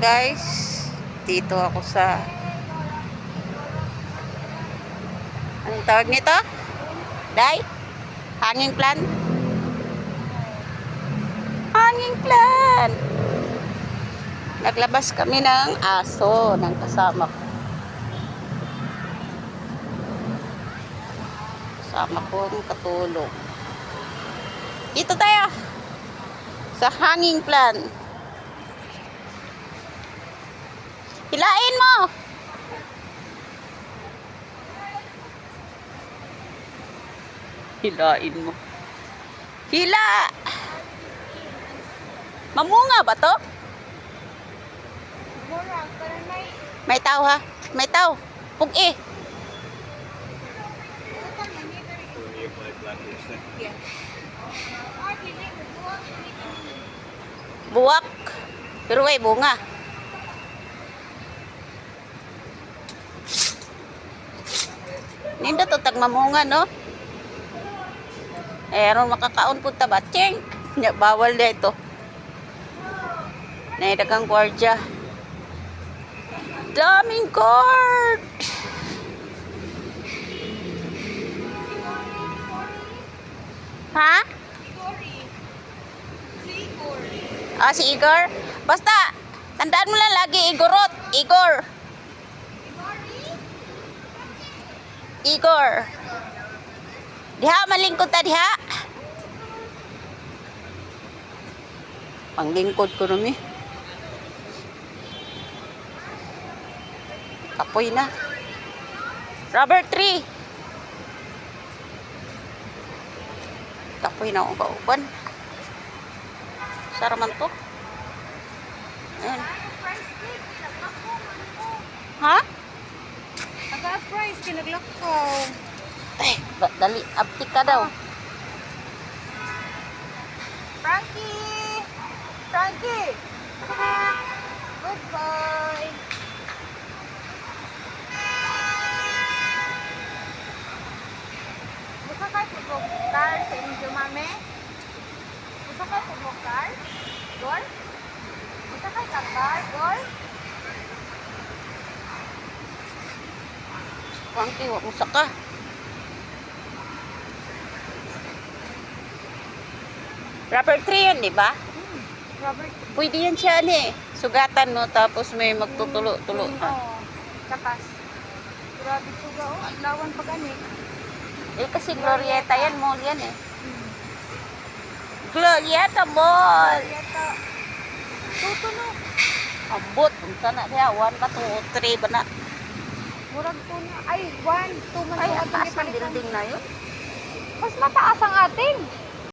Guys, dito ako sa anong tawag nito? Day? Hanging plant? Hanging plant! Naglabas kami ng aso ng kasama ko. Kasama ko ng katulong. Dito tayo sa hanging plant. Hilain mo! Hilain mo. Hila! Mamunga ba to? May tao ha? May tao. Pugi. Buwak. Pero may bunga. Ninda to tagmamunga, no? Aron makakaon po tabatsing. Bawal na ito. Naidagang gwardiya. Daming cord! Ha? Ah, si Igor? Basta, tandaan mo lang lagi, Igorot. Igor. Igor. Diha, malingkod ta diha. Panglingkod ko nami. Kapoy na. Rubber tree. Kapoy na akong kauban. Saraman to. Ayan. Ha? Naka-price, kinaglakaw. Eh, dali, abtik ka daw. Frankie! Frankie! Goodbye! Gusto kayo pag-car sa inyo, mami? Gusto kayo pag-car? Gor? Gusto kayo kakar? Gor? Frankie, wag mo saka. Rubber tree yun, di ba? Robert. Pwede yan siya, sugatan mo, tapos may magtutulo-tulo. Oo. Takas. Grabe suga, oh. Ang lawan pa gani. Eh, kasi Glorieta yan, mall yan eh. Glorieta Mall! Yata. Tutulo. Abot, kung sana diya, 1 ka 2 3 ba na? Murag to na. Ay, 1, 2 man Ay, to. ang taas ng building na yun. Mas mataas ang ating.